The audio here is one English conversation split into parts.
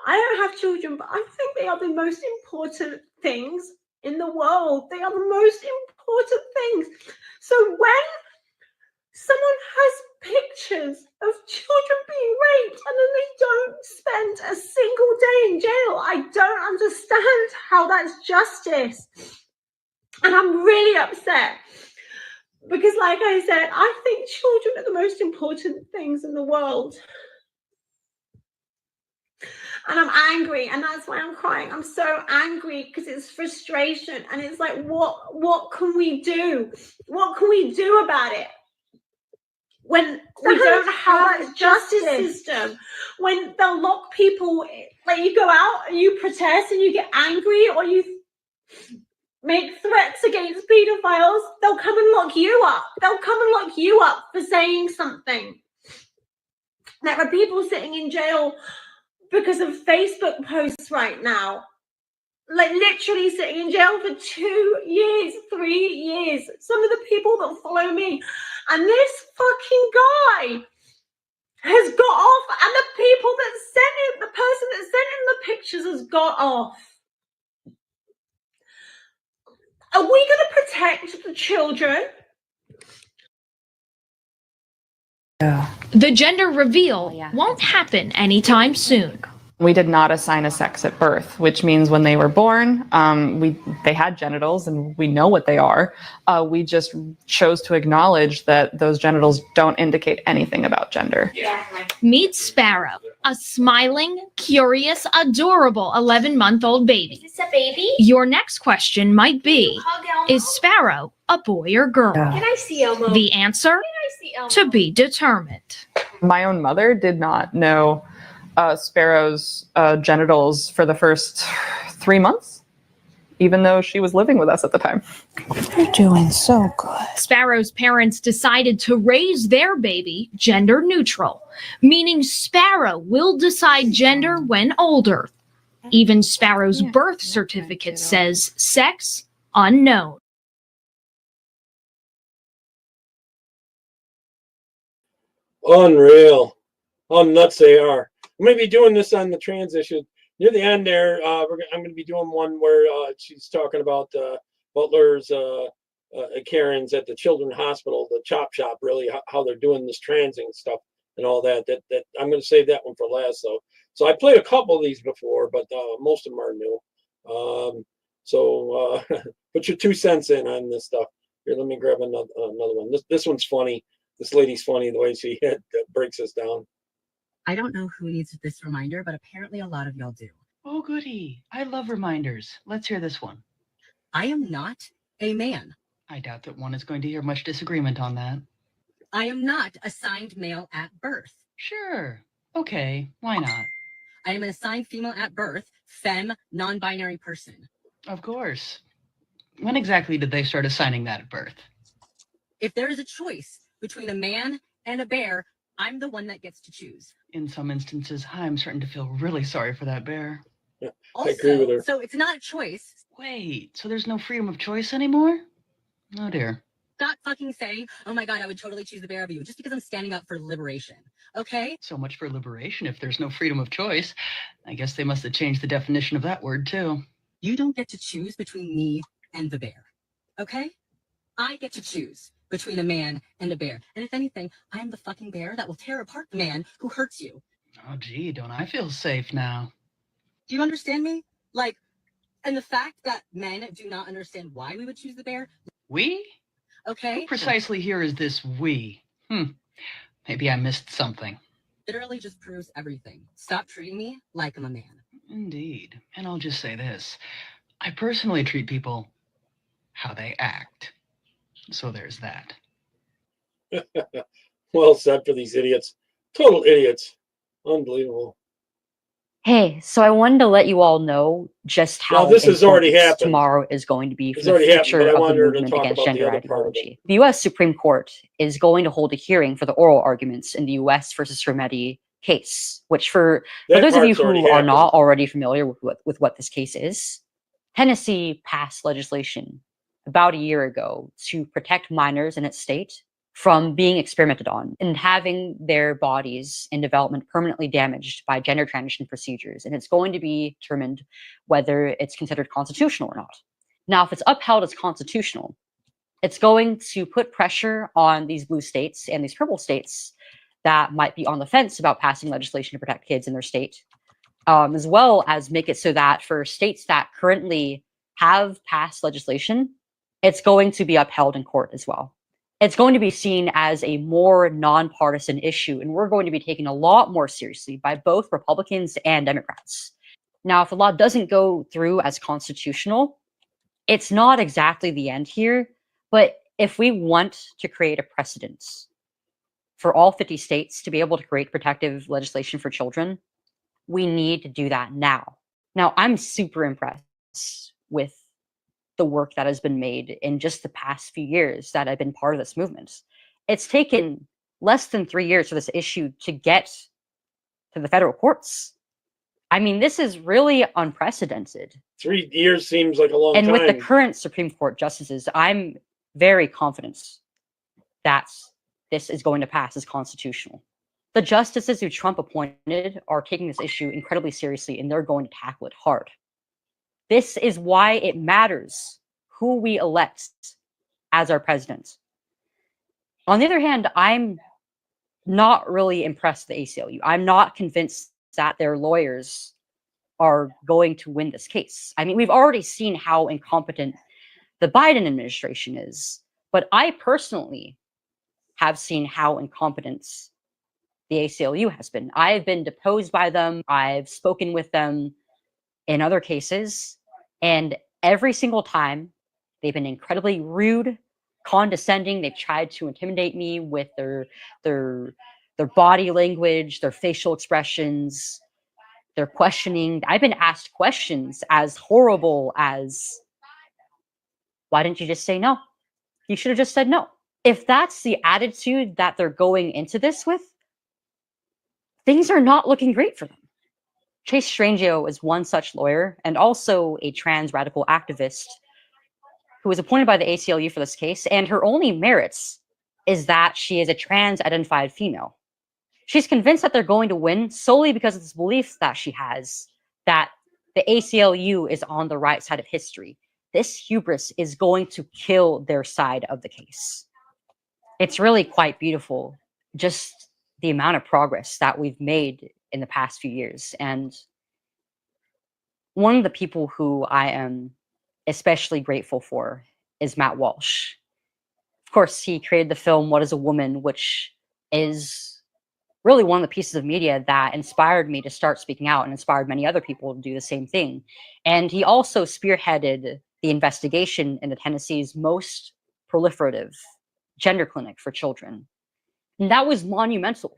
I don't have children, but I think they are the most important things in the world. They are the most important things. So when someone has pictures of children being raped and then they don't spend a single day in jail, I don't understand how that's justice. And I'm really upset because, like I said, I think children are the most important things in the world. And I'm angry, and that's why I'm crying. I'm so angry because it's frustration, and it's like, what can we do? What can we do about it? When we don't have a justice system, when they'll lock people, like you go out and you protest and you get angry or you make threats against pedophiles, they'll come and lock you up. They'll come and lock you up for saying something. There are people sitting in jail because of Facebook posts right now, like literally sitting in jail for 2 years, 3 years. Some of the people that follow me, and this fucking guy has got off, and the people that sent him, the person that sent him the pictures has got off. Are we going to protect the children? The gender reveal won't happen anytime soon. We did not assign a sex at birth, which means when they were born, they had genitals and we know what they are. We just chose to acknowledge that those genitals don't indicate anything about gender. Meet Sparrow, a smiling, curious, adorable 11-month-old baby. Is this a baby? Your next question might be, is Sparrow a boy or girl? Can I see Elmo? The answer, to be determined. My own mother did not know Sparrow's genitals for the first 3 months, even though she was living with us at the time. You're doing so good. Sparrow's parents decided to raise their baby gender neutral, meaning Sparrow will decide gender when older. Even Sparrow's birth certificate says sex unknown. Unreal. How nuts they are. I'm going to be doing this on the trans issue. Near the end there, I'm going to be doing one where she's talking about Butlers, Karen's at the Children's Hospital, the chop shop, really, how they're doing this transing stuff and all that. That I'm going to save that one for last, though. So I played a couple of these before, but most of them are new. So put your 2 cents in on this stuff. Here, let me grab another one. This one's funny. This lady's funny, the way she breaks us down. I don't know who needs this reminder, but apparently a lot of y'all do. Oh, goody. I love reminders. Let's hear this one. I am not a man. I doubt that one is going to hear much disagreement on that. I am not assigned male at birth. Sure. Okay. Why not? I am an assigned female at birth, femme, non-binary person. Of course. When exactly did they start assigning that at birth? If there is a choice between a man and a bear, I'm the one that gets to choose. In some instances, I'm starting to feel really sorry for that bear. Yeah, also, I agree with her. So it's not a choice. Wait, so there's no freedom of choice anymore? Oh dear. Stop fucking saying, oh my God, I would totally choose the bear of you just because I'm standing up for liberation. Okay? So much for liberation if there's no freedom of choice. I guess they must have changed the definition of that word too. You don't get to choose between me and the bear. Okay? I get to choose between a man and a bear. And if anything, I am the fucking bear that will tear apart the man who hurts you. Oh, gee, don't I feel safe now? Do you understand me? Like, and the fact that men do not understand why we would choose the bear. We? Okay. Who precisely here is this we? Maybe I missed something. Literally just proves everything. Stop treating me like I'm a man. Indeed. And I'll just say this. I personally treat people how they act. So there's that. Well said for these idiots. Total idiots. Unbelievable. Hey, so I wanted to let you all know just how this has already happened. Tomorrow is going to be for It's the already happened, future but I of the wanted her to movement talk against about the gender other part of it. ideology. The U.S. Supreme Court is going to hold a hearing for the oral arguments in the U.S. versus Remedi case, which for those of you who are not already familiar with what this case is, Tennessee passed legislation about a year ago to protect minors in its state from being experimented on and having their bodies in development permanently damaged by gender transition procedures. And it's going to be determined whether it's considered constitutional or not. Now, if it's upheld as constitutional, it's going to put pressure on these blue states and these purple states that might be on the fence about passing legislation to protect kids in their state, as well as make it so that for states that currently have passed legislation, it's going to be upheld in court as well. It's going to be seen as a more nonpartisan issue, and we're going to be taken a lot more seriously by both Republicans and Democrats. Now, if the law doesn't go through as constitutional, it's not exactly the end here, but if we want to create a precedent for all 50 states to be able to create protective legislation for children, we need to do that now. Now, I'm super impressed with the work that has been made in just the past few years that I've been part of this movement. It's taken less than 3 years for this issue to get to the federal courts. I mean, this is really unprecedented. 3 years seems like a long time. And with the current Supreme Court justices, I'm very confident that this is going to pass as constitutional. The justices who Trump appointed are taking this issue incredibly seriously, and they're going to tackle it hard. This is why it matters who we elect as our president. On the other hand, I'm not really impressed with the ACLU. I'm not convinced that their lawyers are going to win this case. I mean, we've already seen how incompetent the Biden administration is, but I personally have seen how incompetent the ACLU has been. I've been deposed by them. I've spoken with them in other cases, and every single time they've been incredibly rude, condescending. They've tried to intimidate me with their body language, their facial expressions, their questioning. I've been asked questions as horrible as, why didn't you just say no? You should have just said no. If that's the attitude that they're going into this with, things are not looking great for them. Chase Strangio is one such lawyer, and also a trans radical activist who was appointed by the ACLU for this case, and her only merits is that she is a trans-identified female. She's convinced that they're going to win solely because of this belief that she has that the ACLU is on the right side of history. This hubris is going to kill their side of the case. It's really quite beautiful, just the amount of progress that we've made in the past few years. And one of the people who I am especially grateful for is Matt Walsh. Of course, he created the film What is a Woman, which is really one of the pieces of media that inspired me to start speaking out and inspired many other people to do the same thing. And he also spearheaded the investigation into Tennessee's most proliferative gender clinic for children. And that was monumental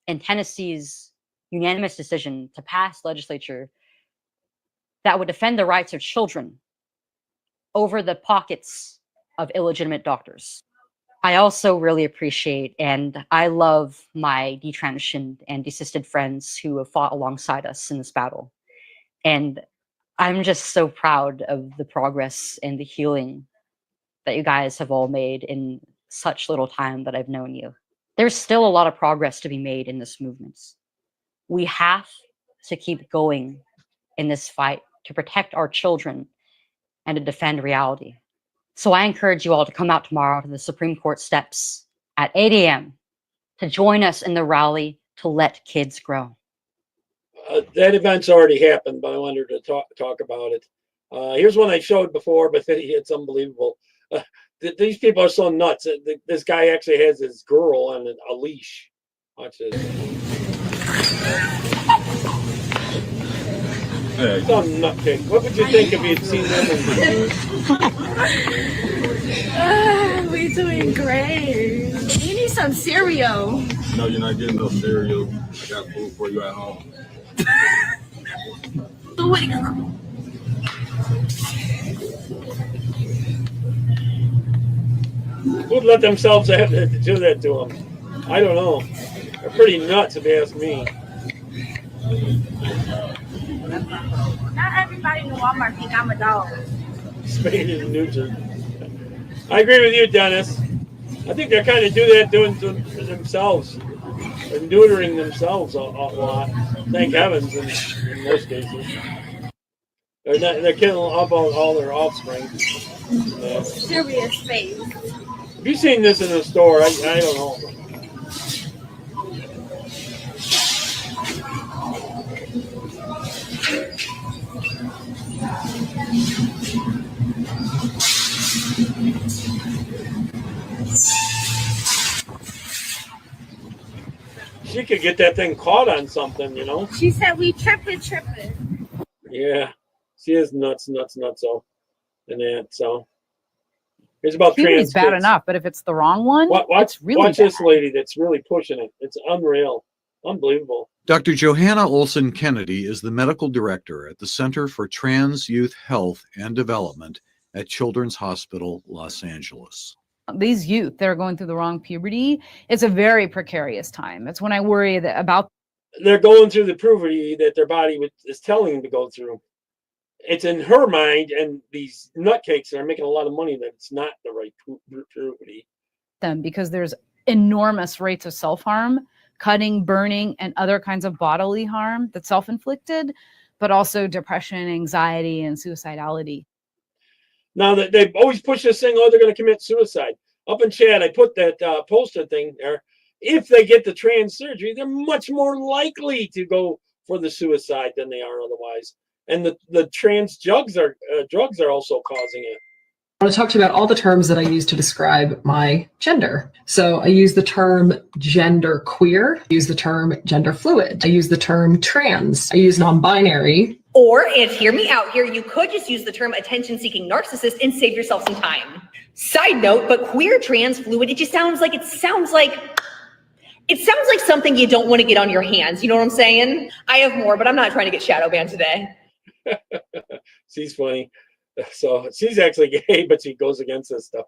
in Tennessee's unanimous decision to pass legislature that would defend the rights of children over the pockets of illegitimate doctors. I also really appreciate and I love my detransitioned and desisted friends who have fought alongside us in this battle. And I'm just so proud of the progress and the healing that you guys have all made in such little time that I've known you. There's still a lot of progress to be made in this movement. We have to keep going in this fight to protect our children and to defend reality. So I encourage you all to come out tomorrow to the Supreme Court steps at 8 a.m. to join us in the rally to let kids grow. That event's already happened, but I wanted to talk about it. Here's one I showed before, but it's unbelievable. These people are so nuts. This guy actually has his girl on a leash. Watch this. Hey. Some nutcase. What would you think if you'd seen them? We're doing great. You need some cereal. No, you're not getting no cereal. I got food for you at home. Who'd let themselves have to do that to them? I don't know. They're pretty nuts, if you ask me. Not everybody in Walmart think I'm a dog. Spayed and neutered. I agree with you, Dennis. I think they kind of do that doing to themselves, and neutering themselves a lot. Thank heavens in most cases. They're killing all their offspring. Serious face. Have you seen this in a store? I don't know. She could get that thing caught on something, you know? She said we tripping. Yeah. She is nuts. So, and that, so. It's about Puberty's trans bad kids. enough, but if it's the wrong one, it's really watch bad. this lady that's really pushing it. It's unreal. Unbelievable. Dr. Johanna Olson Kennedy is the medical director at the Center for Trans Youth Health and Development at Children's Hospital, Los Angeles. These youth that are going through the wrong puberty, it's a very precarious time. It's when I worry about. They're going through the puberty that their body is telling them to go through. It's in her mind, and these nutcakes are making a lot of money that it's not the right puberty. Them because there's enormous rates of self-harm, cutting, burning, and other kinds of bodily harm that's self-inflicted, but also depression, anxiety, and suicidality. Now that they always push this thing, oh, they're going to commit suicide. Up in chat, I put that poster thing there. If they get the trans surgery, they're much more likely to go for the suicide than they are otherwise. And the trans drugs are also causing it. I want to talk to you about all the terms that I use to describe my gender. So I use the term gender queer, I use the term gender fluid, I use the term trans, I use non-binary. Or, and hear me out here, you could just use the term attention-seeking narcissist and save yourself some time. Side note, but queer, trans, fluid, it sounds like something you don't want to get on your hands. You know what I'm saying? I have more, but I'm not trying to get shadow banned today. She's funny. So she's actually gay, but she goes against this stuff.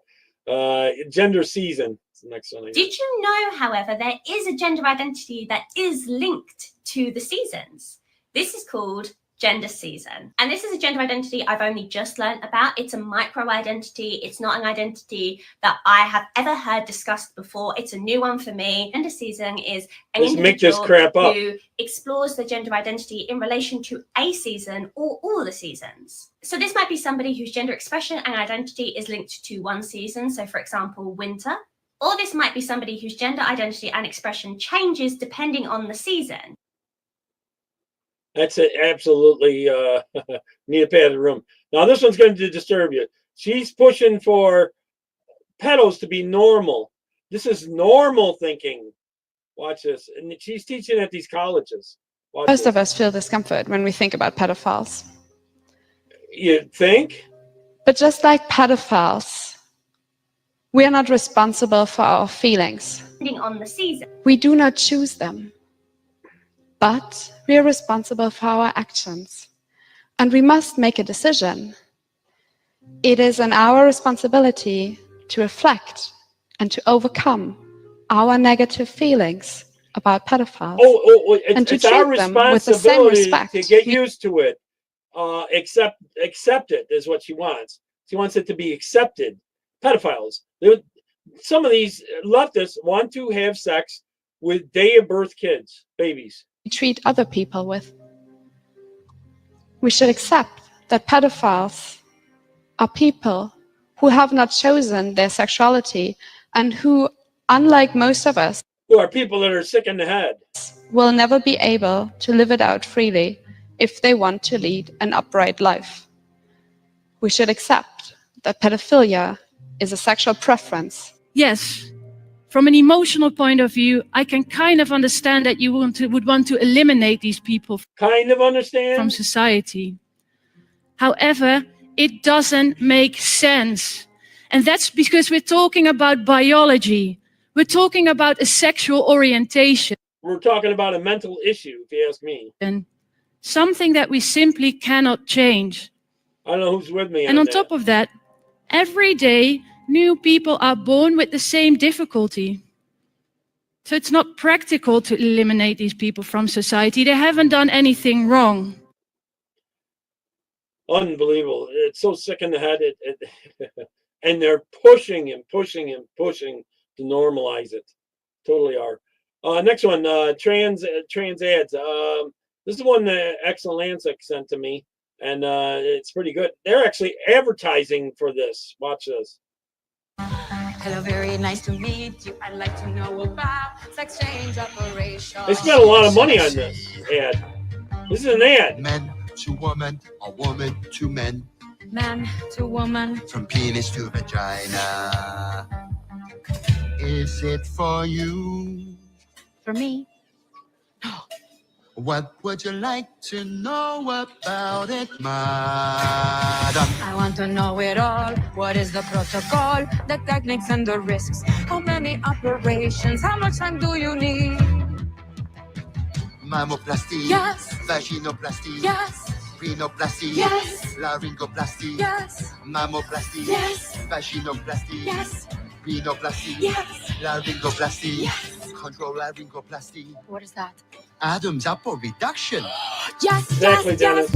Gender season. It's the next one. Did you know, however, there is a gender identity that is linked to the seasons? This is called gender season. And this is a gender identity I've only just learned about. It's a micro identity. It's not an identity that I have ever heard discussed before. It's a new one for me. Gender season is an individual who explores the gender identity in relation to a season or all the seasons. So this might be somebody whose gender expression and identity is linked to one season. So for example, winter. Or this might be somebody whose gender identity and expression changes depending on the season. That's it. Absolutely need a padded room. Now this one's going to disturb you. She's pushing for pedos to be normal. This is normal thinking. Watch this. And she's teaching at these colleges. Most of us feel discomfort when we think about pedophiles. You think? But just like pedophiles, we are not responsible for our feelings. Depending on the season. We do not choose them. But we are responsible for our actions. And we must make a decision. It is in our responsibility to reflect and to overcome our negative feelings about pedophiles. And to it's our treat them with the same responsibility respect. to get used to it. Accept it is what she wants. She wants it to be accepted. Pedophiles. Some of these leftists want to have sex with day of birth kids, babies. We treat other people with. We should accept that pedophiles are people who have not chosen their sexuality and who, unlike most of us, who are people that are sick in the head, will never be able to live it out freely if they want to lead an upright life. We should accept that pedophilia is a sexual preference. Yes. From an emotional point of view, I can kind of understand that you would want to eliminate these people from society. However, it doesn't make sense. And that's because we're talking about biology. We're talking about a sexual orientation. We're talking about a mental issue, if you ask me. And something that we simply cannot change. I don't know who's with me. And on top of that, every day, new people are born with the same difficulty. So it's not practical to eliminate these people from society. They haven't done anything wrong. Unbelievable. It's so sick in the head. And they're pushing and pushing and pushing to normalize it. Totally are. Next one, trans ads. This is one that Exulansic sent to me, and it's pretty good. They're actually advertising for this. Watch this. Hello, very nice to meet you. I'd like to know about sex change operations. They spent a lot of money on this ad. This is an ad. Men to woman, or woman to men. Man to woman. From penis to vagina. Is it for you? For me. What would you like to know about it, madam? I want to know it all. What is the protocol, the techniques and the risks? How many operations? How much time do you need? Mammoplasty. Yes. Vaginoplasty. Yes. Rhinoplasty. Yes. Laryngoplasty. Yes. Mammoplasty. Yes. Vaginoplasty. Yes. Rhinoplasty. Yes. Laryngoplasty. Yes. Control laryngoplasty. What is that? Adam's apple reduction. Yes. Exactly, Yes. Dennis.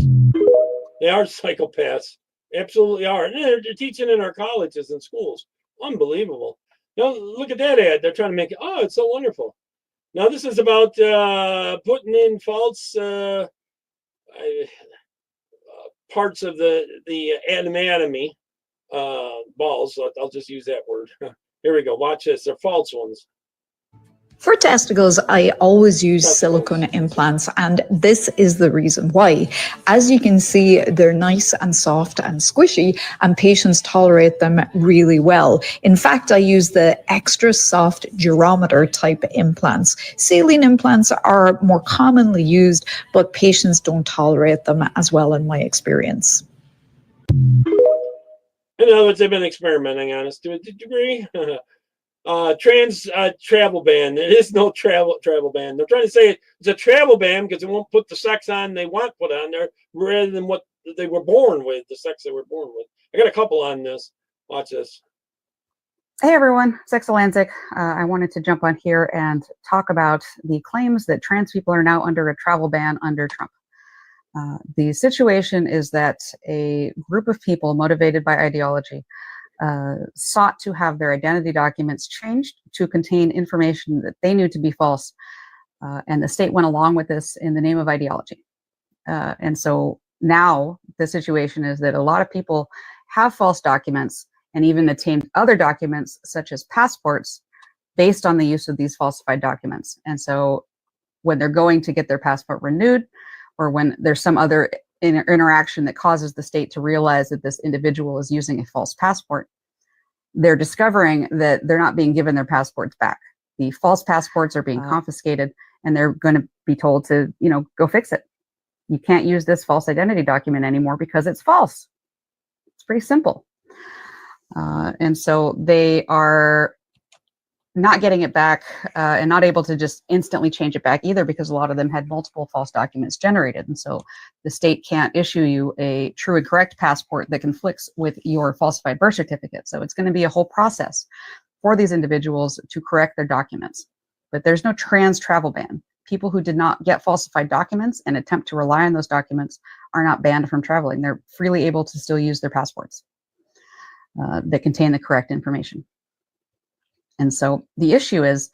They are psychopaths. Absolutely are. And they're teaching in our colleges and schools. Unbelievable. Now, look at that ad. They're trying to make it, oh, it's so wonderful. Now, this is about putting in false parts of the anatomy, balls. I'll just use that word. Here we go. Watch this. They're false ones. For testicles, I always use silicone implants, and this is the reason why. As you can see, they're nice and soft and squishy, and patients tolerate them really well. In fact, I use the extra soft durometer type implants. Saline implants are more commonly used, but patients don't tolerate them as well in my experience. In other words, they've been experimenting on us to a degree. Trans travel ban. There is no travel ban. They're trying to say it's a travel ban because they won't put the sex on they want put on there rather than what they were born with, the sex they were born with. I got a couple on this. Watch this. Hey everyone, it's Exulansic. I wanted to jump on here and talk about the claims that trans people are now under a travel ban under Trump. The situation is that a group of people motivated by ideology sought to have their identity documents changed to contain information that they knew to be false. And the state went along with this in the name of ideology. And so now the situation is that a lot of people have false documents and even obtained other documents such as passports based on the use of these falsified documents. And so when they're going to get their passport renewed, or when there's some other interaction that causes the state to realize that this individual is using a false passport, they're discovering that they're not being given their passports back. The false passports are being confiscated, and they're going to be told to, go fix it. You can't use this false identity document anymore because it's false. It's pretty simple. And so they are not getting it back and not able to just instantly change it back either, because a lot of them had multiple false documents generated. And so the state can't issue you a true and correct passport that conflicts with your falsified birth certificate. So it's going to be a whole process for these individuals to correct their documents. But there's no trans travel ban. People who did not get falsified documents and attempt to rely on those documents are not banned from traveling. They're freely able to still use their passports that contain the correct information. And so the issue is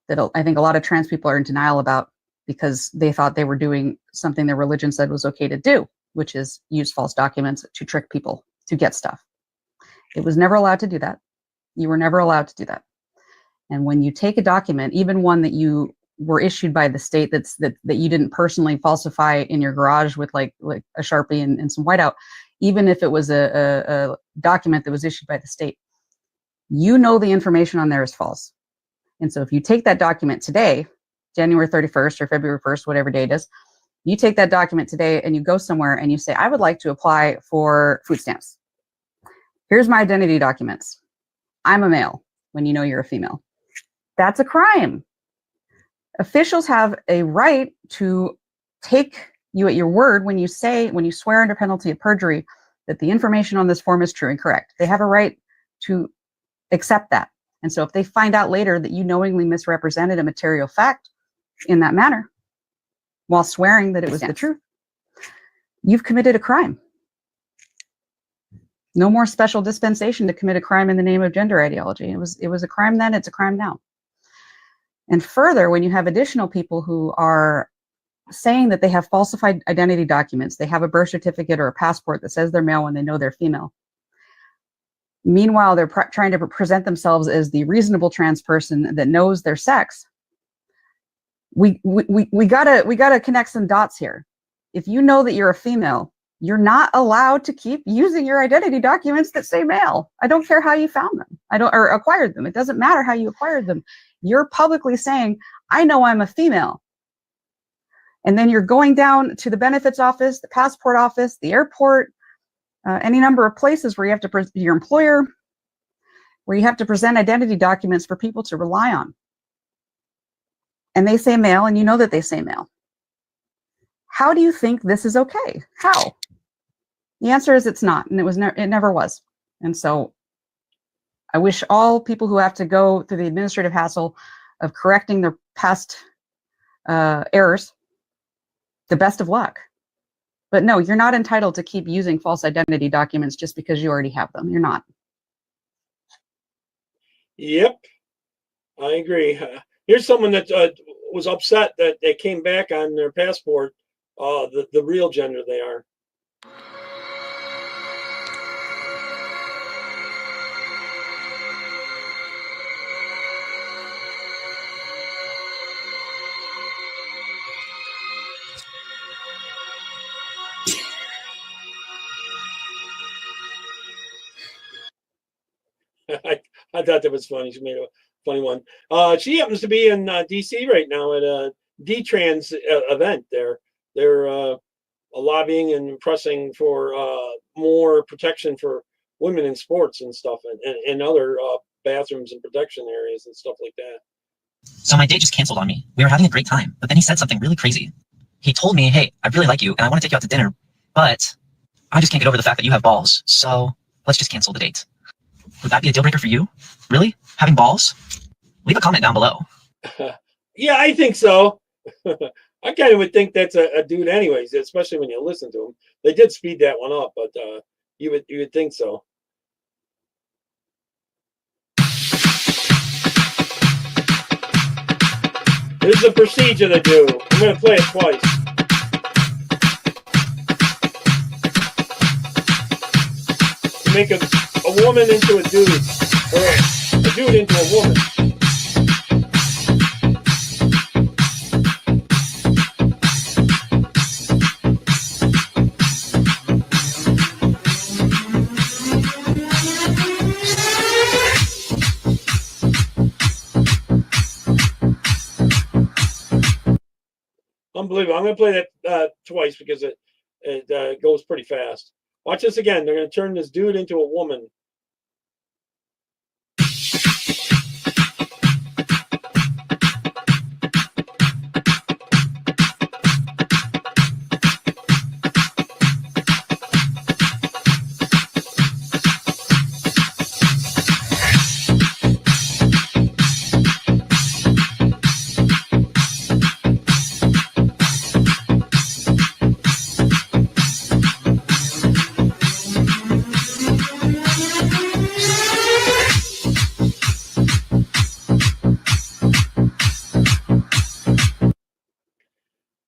that I think a lot of trans people are in denial about, because they thought they were doing something their religion said was okay to do, which is use false documents to trick people to get stuff. It was never allowed to do that. You were never allowed to do that. And when you take a document, even one that you were issued by the state that you didn't personally falsify in your garage with like a Sharpie and some whiteout, even if it was a document that was issued by the state, you know the information on there is false. And so if you take that document today, January 31st or February 1st, whatever date is, you take that document today and you go somewhere and you say, I would like to apply for food stamps. Here's my identity documents. I'm a male, when you know you're a female. That's a crime. Officials have a right to take you at your word when you swear under penalty of perjury that the information on this form is true and correct. They have a right to accept that. And so if they find out later that you knowingly misrepresented a material fact in that manner while swearing that it was the truth, you've committed a crime. No more special dispensation to commit a crime in the name of gender ideology. It was a crime then, it's a crime now. And further, when you have additional people who are saying that they have falsified identity documents, they have a birth certificate or a passport that says they're male when they know they're female. Meanwhile, they're trying to present themselves as the reasonable trans person that knows their sex. We gotta connect some dots here. If you know that you're a female, you're not allowed to keep using your identity documents that say male. I don't care how you found them. Or acquired them. It doesn't matter how you acquired them. You're publicly saying, I know I'm a female. And then you're going down to the benefits office, the passport office, the airport, any number of places where you have to, your employer, where you have to present identity documents for people to rely on. And they say male, and you know that they say male. How do you think this is okay? How? The answer is it's not, and it never was. And so I wish all people who have to go through the administrative hassle of correcting their past errors the best of luck. But no, you're not entitled to keep using false identity documents just because you already have them. You're not. Yep, I agree. Here's someone that was upset that they came back on their passport the real gender they are. I thought that was funny. She made a funny one. She happens to be in DC right now at a D-Trans event. They're lobbying and pressing for more protection for women in sports and stuff, and other bathrooms and protection areas and stuff like that. So my date just canceled on me. We were having a great time, but then he said something really crazy. He told me, hey, I really like you and I want to take you out to dinner, but I just can't get over the fact that you have balls. So let's just cancel the date. Would that be a deal breaker for you? Really? Having balls? Leave a comment down below. Yeah, I think so. I kind of would think that's a dude anyways, especially when you listen to him. They did speed that one up, but you would think so. This is a procedure they do. I'm going to play it twice. To make a woman into a dude, or a dude into a woman. Unbelievable. I'm going to play that twice because it goes pretty fast. Watch this again. They're going to turn this dude into a woman.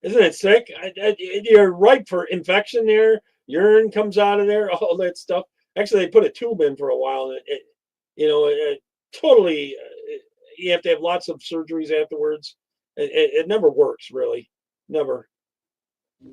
Isn't it sick? You're ripe for infection there. Urine comes out of there, all that stuff. Actually, they put a tube in for a while. And totally, you have to have lots of surgeries afterwards. It never works, really. Never.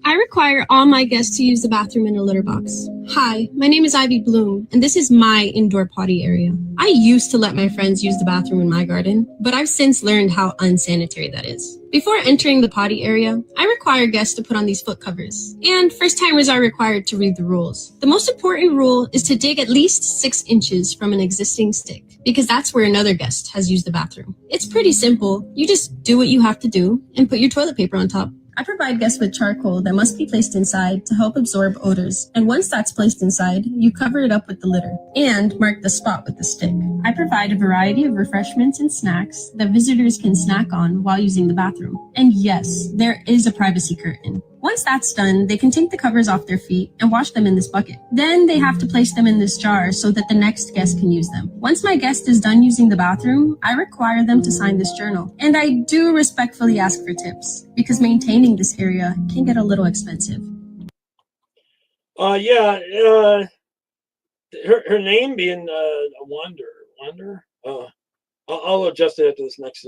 I require all my guests to use the bathroom in a litter box. Hi, my name is Ivy Bloom, and this is my indoor potty area. I used to let my friends use the bathroom in my garden, but I've since learned how unsanitary that is. Before entering the potty area, I require guests to put on these foot covers, and first-timers are required to read the rules. The most important rule is to dig at least 6 inches from an existing stick, because that's where another guest has used the bathroom. It's pretty simple. You just do what you have to do and put your toilet paper on top. I provide guests with charcoal that must be placed inside to help absorb odors, and once that's placed inside, you cover it up with the litter and mark the spot with the stick. I provide a variety of refreshments and snacks that visitors can snack on while using the bathroom. And yes, there is a privacy curtain. Once that's done, they can take the covers off their feet and wash them in this bucket. Then they have to place them in this jar so that the next guest can use them. Once my guest is done using the bathroom, I require them to sign this journal. And I do respectfully ask for tips because maintaining this area can get a little expensive. Her name being Wonder. I'll adjust it after this next.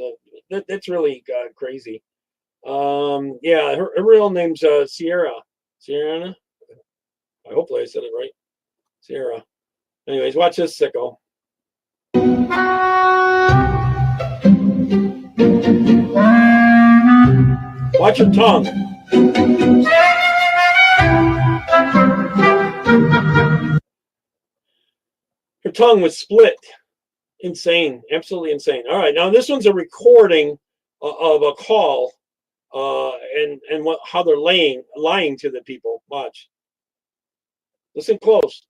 That's really crazy. Her real name's Sierra. Sierra. Hopefully I said it right. Sierra. Anyways, watch this, sicko. Watch your tongue. Her tongue was split. Insane. Absolutely insane. All right, now this one's a recording of a call and how they're lying to the people. Watch. Listen close.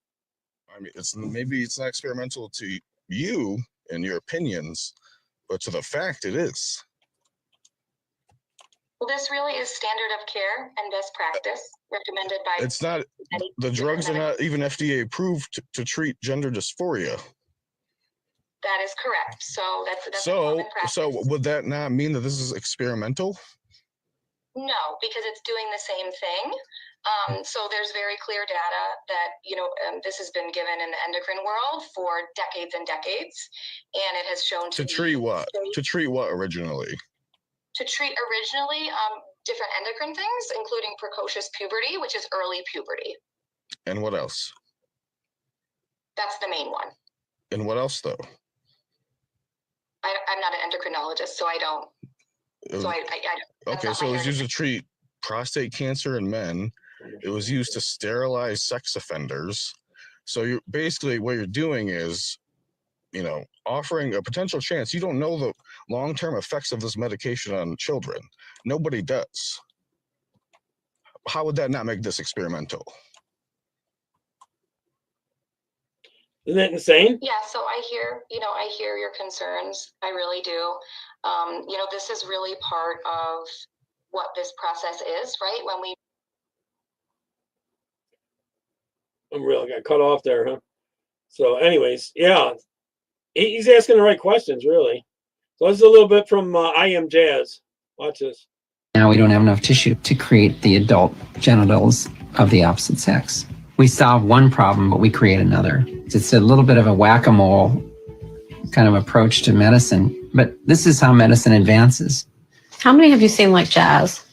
I mean, maybe it's not experimental to you and your opinions, but to the fact it is. Well, this really is standard of care and best practice recommended by. It's not. The drugs are not even FDA approved to treat gender dysphoria. That is correct. So that's so would that not mean that this is experimental? No, because it's doing the same thing. So there's very clear data that this has been given in the endocrine world for decades and decades, and it has shown to treat what? To treat what originally? To treat originally different endocrine things, including precocious puberty, which is early puberty. And what else? That's the main one. And what else, though? I'm not an endocrinologist, so I don't. Okay, so it was used to treat prostate cancer in men. It was used to sterilize sex offenders. So you're basically what you're doing is, offering a potential chance. You don't know the long-term effects of this medication on children. Nobody does. How would that not make this experimental? Isn't that insane? Yeah, so I hear your concerns. I really do. This is really part of what this process is, right? When we I got cut off there, huh? So anyways, yeah. He's asking the right questions, really. So this is a little bit from I Am Jazz. Watch this. Now we don't have enough tissue to create the adult genitals of the opposite sex. We solve one problem, but we create another. It's a little bit of a whack-a-mole kind of approach to medicine, but this is how medicine advances. How many have you seen like Jazz?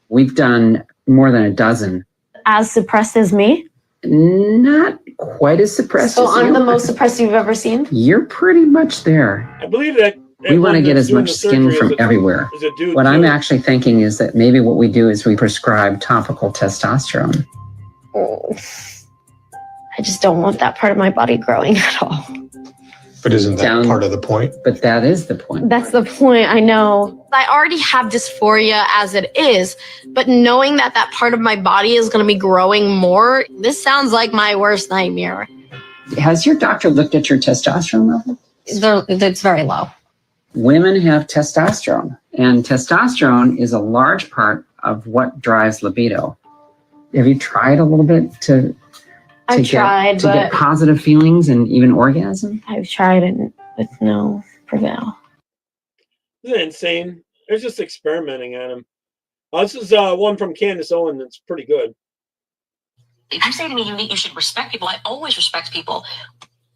We've done more than a dozen. As suppressed as me? Not quite as suppressed So as I'm you. the most suppressed you've ever seen? You're pretty much there. I believe that We want to get as much skin from everywhere. What I'm actually thinking is that maybe what we do is we prescribe topical testosterone. I just don't want that part of my body growing at all. But isn't that part of the point? But that is the point. That's the point, I know. I already have dysphoria as it is, but knowing that that part of my body is going to be growing more, this sounds like my worst nightmare. Has your doctor looked at your testosterone level? It's very low. Women have testosterone, and testosterone is a large part of what drives libido. Have you tried a little bit to get positive feelings and even orgasm? I've tried it with no prevail. Isn't that insane? They're just experimenting on him. This is one from Candace Owen that's pretty good. If you say to me, you should respect people, I always respect people.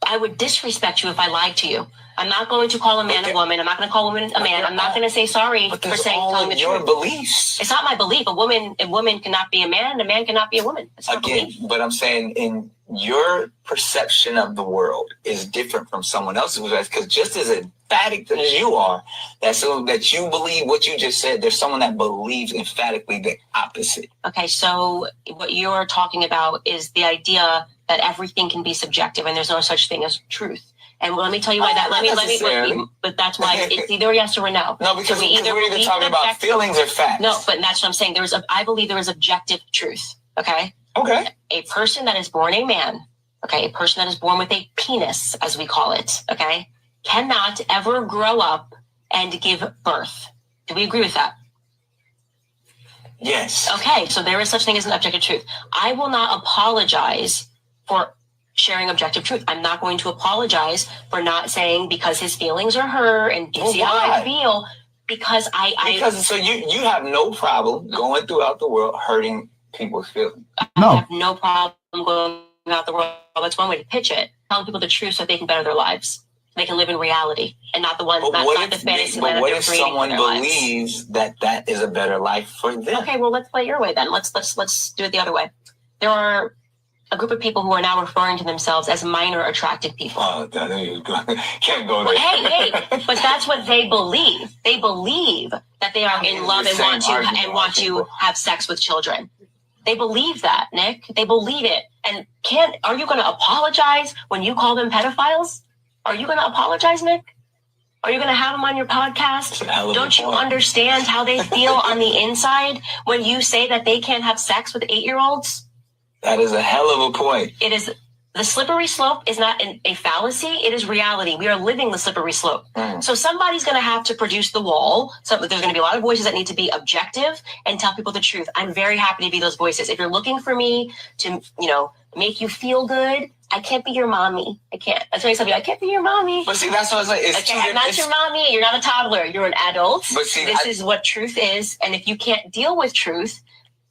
I would disrespect you if I lied to you. I'm not going to call a man a woman. I'm not going to call a woman a man. I'm not going to say sorry for telling the truth. Your beliefs. It's not my belief. A woman cannot be a man, and a man cannot be a woman. It's not belief. But I'm saying in your perception of the world is different from someone else's, because just as emphatic as you are, that you believe what you just said, there's someone that believes emphatically the opposite. Okay, so what you're talking about is the idea that everything can be subjective and there's no such thing as truth. And let me tell you why that. But that's why it's either yes or a no. No, because we're either talking about feelings or facts. No, but that's what I'm saying. I believe there is objective truth. Okay. Okay. A person that is born a man, okay, a person that is born with a penis, as we call it, okay, cannot ever grow up and give birth. Do we agree with that? Yes. Okay, so there is such thing as an objective truth. I will not apologize for sharing objective truth. I'm not going to apologize for not saying because his feelings are hurt and see how I feel. Because so you have no problem going throughout the world hurting people's feelings. I have no problem going out the world. That's one way to pitch it. Telling people the truth so they can better their lives. They can live in reality and not the one, not the fantasy land that they're creating. But what if someone believes that that is a better life for them? Okay, well, let's play it your way then. Let's do it the other way. There are a group of people who are now referring to themselves as minor attracted people. Oh, there you go. Can't go there. Hey, but that's what they believe. They believe that they are in love and want to have sex with children. They believe that, Nick. They believe it. And are you going to apologize when you call them pedophiles? Are you going to apologize, Nick? Are you going to have them on your podcast? Don't you understand how they feel on the inside when you say that they can't have sex with 8-year-olds? That is a hell of a point. It is. The slippery slope is not a fallacy. It is reality. We are living the slippery slope. So somebody's going to have to produce the wall. So there's going to be a lot of voices that need to be objective and tell people the truth. I'm very happy to be those voices. If you're looking for me to, make you feel good, I can't be your mommy. I can't. That's why I tell you, I can't be your mommy. But see, that's what I was like. I'm not your mommy. You're not a toddler. You're an adult. But see, this is what truth is. And if you can't deal with truth,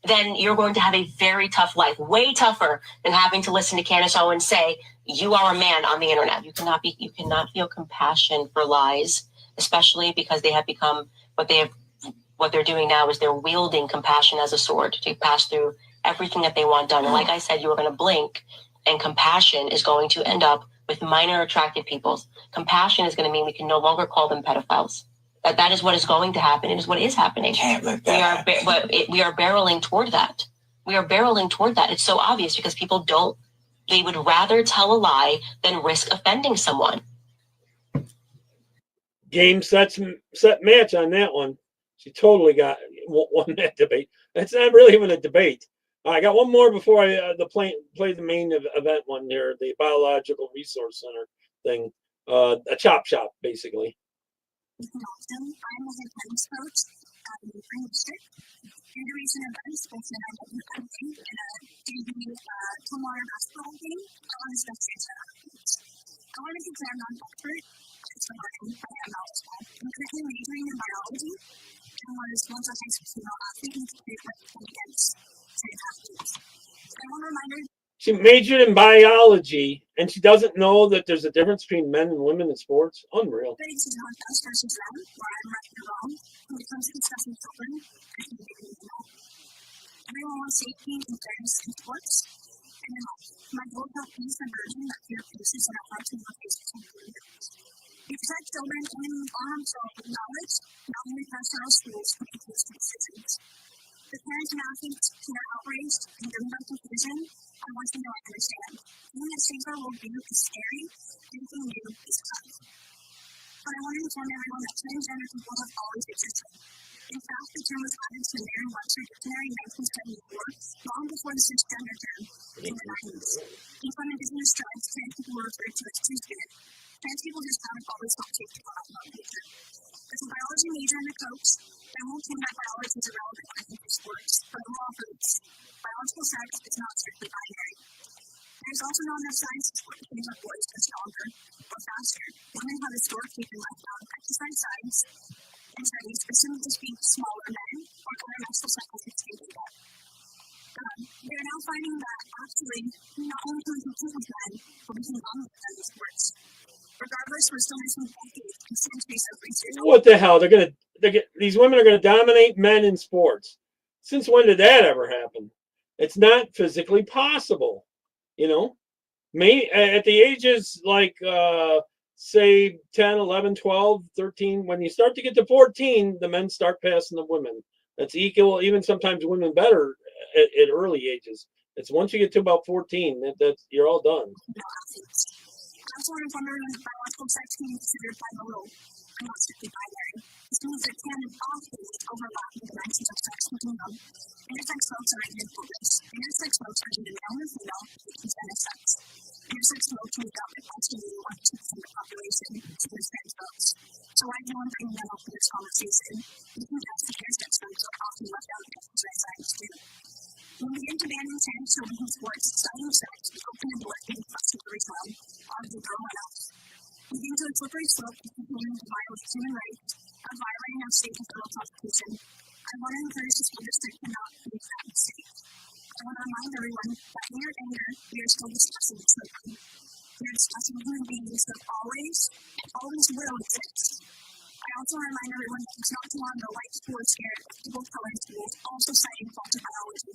then you're going to have a very tough life, way tougher than having to listen to Candace Owens say, you are a man on the internet. You cannot feel compassion for lies, especially because they have become what they're doing now is they're wielding compassion as a sword to pass through everything that they want done. And like I said, you were going to blink and compassion is going to end up with minor attracted people. Compassion is going to mean we can no longer call them pedophiles. That is what is going to happen. It is what is happening. We are barreling toward that. We are barreling toward that. It's so obvious because people they would rather tell a lie than risk offending someone. Game, set, match on that one. She totally won that debate. That's not really even a debate. I got one more before I play the main event one there, the Biological Resource Center thing. A chop shop, basically. I'm a head coach. I'm registered. And the reason I'm both and I don't know anything in a JV Tomorrow basketball game. I want to spectate that. I want to declare non-expert. It's for learning, but I'm not as well. I'm currently majoring in biology. I want to sponsor high school female athletes to be against student athletes. I want to remind her. She majored in biology, and she doesn't know that there's a difference between men and women in sports. Unreal. But it's not us versus them, where I'm right or wrong. When it comes to discussing children, I can be really wrong. Everyone wants safety and fairness in sports. And my goal is not peace and version that fear faces and how to look faces and believers. We protect children in arms or knowledge, not only pastoral schools, but includes decisions. The parents and athletes who are outraged and driven by confusion, I want to know and understand. Being a safer worldview is scary, anything new is tough. But I want to inform everyone that transgender people have always existed. In fact, the term was added to the Merriam-Webster Dictionary in 1974, long before the cisgender term in the 90s. And from indigenous tribes, trans people were referred to as two-spirit. Trans people just haven't always felt two people out of nature. As a biology major and a coach, I won't claim that biology is irrelevant when I think of sports, but overall foods. Biological sex is not strictly binary. There's also no enough science to support the claims that boys are stronger or faster. Women have historically been left out of exercise science and studies assumed to be smaller men or other menstrual cycles extended death. They are now finding that actually not only can we compete with men, but we can dominate them in sports. Regardless, we're still missing decades and centuries of research. What the hell? These women are going to dominate men in sports. Since when did that ever happen? It's not physically possible, At the ages like, say, 10, 11, 12, 13, when you start to get to 14, the men start passing the women. That's equal, even sometimes women better at early ages. It's once you get to about 14, that's you're all done. I also want to inform everyone that biological sex can be considered bilateral and not strictly binary. This means there can and often overlap in dimensions of sex between them. Intersex folks are in focus. Intersex folks are either male or female, which is intersex. Intersex folks can be dominant masculine or 2% of the population, so there's trans folks. So why do you want to bring them up in this conversation? You can ask the intersex folks are often left out of the red signs too. When we get to band intent, so we can sports, studying sex, we open the door and flexibility realm, on the girl and else. We get into a slippery slope of continuing to violate human rights, of violating our state and federal constitution. I want to encourage the school district to not make that mistake. I want to remind everyone that in your anger, we are still discussing slavery. We are discussing human beings that always and always will exist. I also want to remind everyone that it's not too long ago white people were scared of people of color in schools, also citing faulty biology.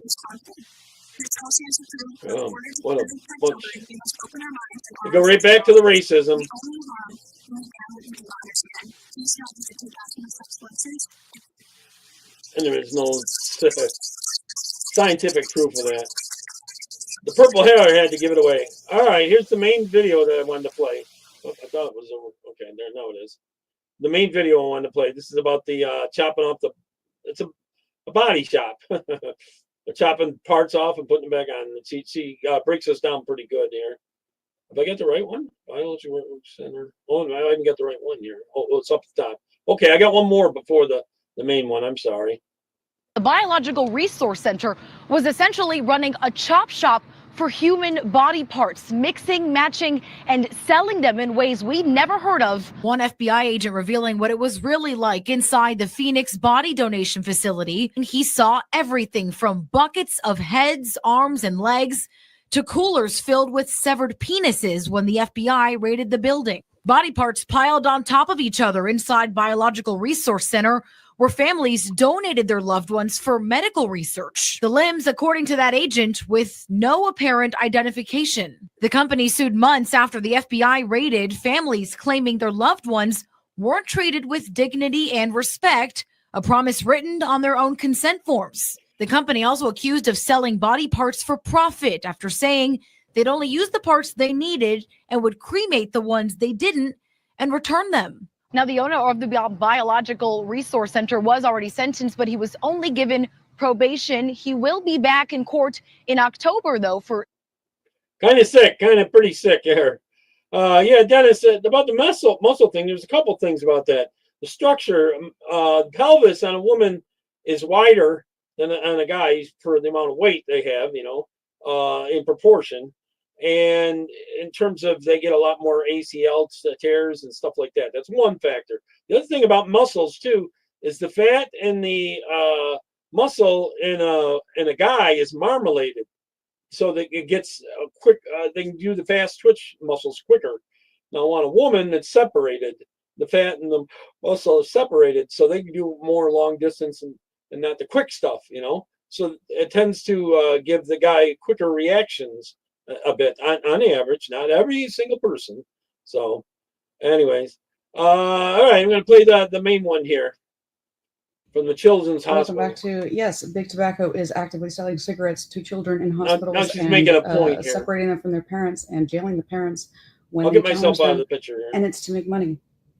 It's conflict. It's also has to prove that in order to protect children, we must open our minds and we go right back to the racism. the only harm we can understand. Please don't use it to asking such places. And there is no scientific proof of that. The purple hair had to give it away. All right, here's the main video that I wanted to play. Oh, I thought it was over. Okay, there, now it is. The main video I wanted to play. This is about the chopping off the. It's a body shop. They're chopping parts off and putting them back on. She breaks us down pretty good here. Have I got the right one? Biology Center. Oh, no, I even got the right one here. Oh, it's up the top. Okay, I got one more before the main one. I'm sorry. The Biological Resource Center was essentially running a chop shop for human body parts, mixing, matching, and selling them in ways we'd never heard of. One FBI agent revealing what it was really like inside the Phoenix body donation facility. And he saw everything from buckets of heads, arms, and legs to coolers filled with severed penises when the FBI raided the building. Body parts piled on top of each other inside Biological Resource Center, where families donated their loved ones for medical research. The limbs, according to that agent, with no apparent identification. The company sued months after the FBI raided, families claiming their loved ones weren't treated with dignity and respect, a promise written on their own consent forms. The company also accused of selling body parts for profit after saying they'd only use the parts they needed and would cremate the ones they didn't and return them. Now, the owner of the Biological Resource Center was already sentenced, but he was only given probation. He will be back in court in October, though, for... Kind of sick, kind of pretty sick here. Yeah, Dennis, about the muscle thing, there's a couple things about that. The structure, pelvis on a woman is wider than on a guy for the amount of weight they have, you know, in proportion. And in terms of they get a lot more ACL tears and stuff like that. That's one factor. The other thing about muscles too is the fat in the muscle in a guy is marmoladed, so that it gets quick. They can do the fast twitch muscles quicker. Now on a woman, it's separated. The fat and the muscle is separated, so they can do more long distance and not the quick stuff. You know, so it tends to give the guy quicker reactions. A bit on average, not every single person. So, anyways, all right, I'm going to play the main one here from the Children's Hospital. Welcome back to, yes, Big Tobacco is actively selling cigarettes to children in hospitals. Now she's making a point here. Separating them from their parents and jailing the parents when I'll they get myself out of the picture here. And it's to make money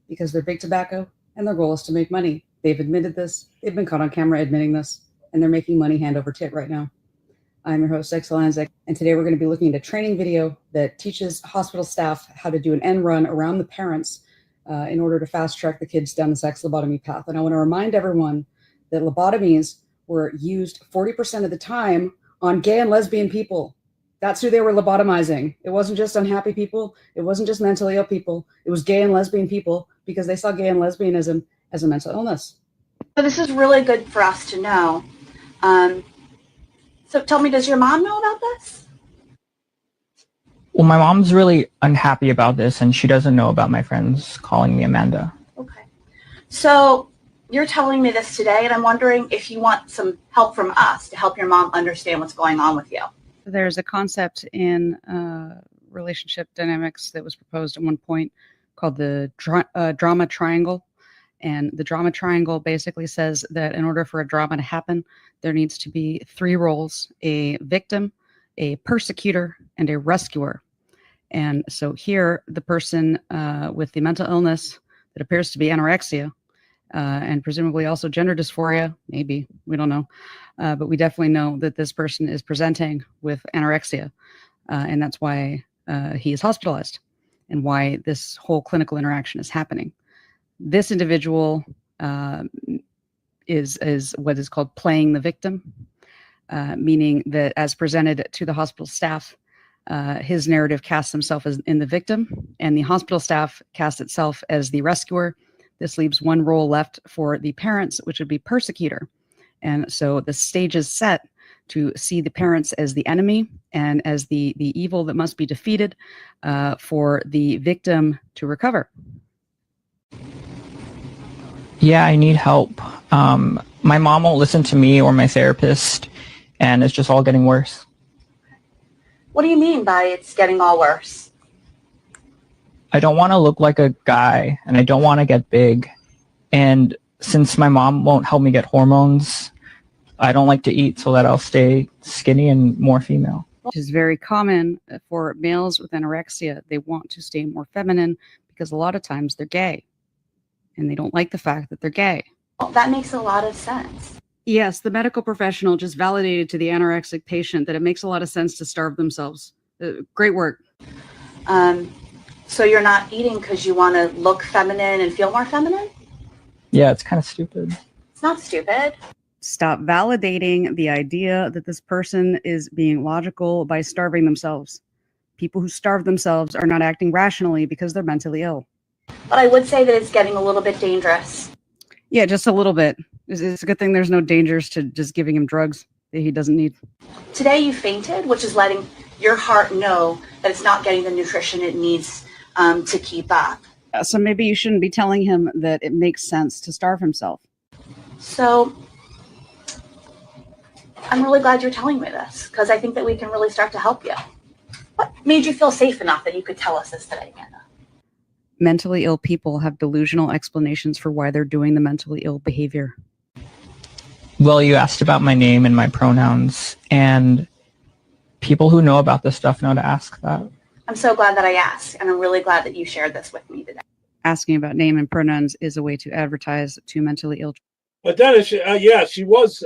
because they're Big Tobacco and their goal is to make money. They've admitted this. They've been caught on camera admitting this, and they're making money hand over tit right now. I'm your host, Exulansic, and today we're going to be looking at a training video that teaches hospital staff how to do an end run around the parents in order to fast track the kids down the sex lobotomy path. And I want to remind everyone that lobotomies were used 40% of the time on gay and lesbian people. That's who they were lobotomizing. It wasn't just unhappy people. It wasn't just mentally ill people. It was gay and lesbian people because they saw gay and lesbianism as a mental illness. So this is really good for us to know. So tell me, does your mom know about this? Well, my mom's really unhappy about this, and she doesn't know about my friends calling me Amanda. Okay. So you're telling me this today, and I'm wondering if you want some help from us to help your mom understand what's going on with you. There's a concept in relationship dynamics that was proposed at one point called the drama triangle. And the drama triangle basically says that in order for a drama to happen, there needs to be three roles: a victim, a persecutor, and a rescuer. And so here, the person with the mental illness that appears to be anorexia, and presumably also gender dysphoria, maybe, we don't know. But we definitely know that this person is presenting with anorexia. And that's why he is hospitalized and why this whole clinical interaction is happening. This individual is what is called playing the victim, meaning that as presented to the hospital staff, his narrative casts himself as in the victim, and the hospital staff casts itself as the rescuer. This leaves one role left for the parents, which would be persecutor. And so the stage is set to see the parents as the enemy and as the evil that must be defeated, for the victim to recover. Yeah, I need help. My mom won't listen to me or my therapist, and it's just all getting worse. What do you mean by it's getting all worse? I don't want to look like a guy, and I don't want to get big. And since my mom won't help me get hormones, I don't like to eat so that I'll stay skinny and more female. Which is very common for males with anorexia. They want to stay more feminine because a lot of times they're gay, and they don't like the fact that they're gay. Well, that makes a lot of sense. Yes, the medical professional just validated to the anorexic patient that it makes a lot of sense to starve themselves. Great work. So you're not eating because you want to look feminine and feel more feminine? Yeah, it's kind of stupid. It's not stupid. Stop validating the idea that this person is being logical by starving themselves. People who starve themselves are not acting rationally because they're mentally ill. But I would say that it's getting a little bit dangerous. Yeah, just a little bit. It's a good thing there's no dangers to just giving him drugs that he doesn't need. Today you fainted, which is letting your heart know that it's not getting the nutrition it needs to keep up. So maybe you shouldn't be telling him that it makes sense to starve himself. So I'm really glad you're telling me this, because I think that we can really start to help you. What made you feel safe enough that you could tell us this today, Amanda? Mentally ill people have delusional explanations for why they're doing the mentally ill behavior. Well, you asked about my name and my pronouns, and people who know about this stuff know to ask that. I'm so glad that I asked, and I'm really glad that you shared this with me today. Asking about name and pronouns is a way to advertise to mentally ill. But Dennis, yeah, she was,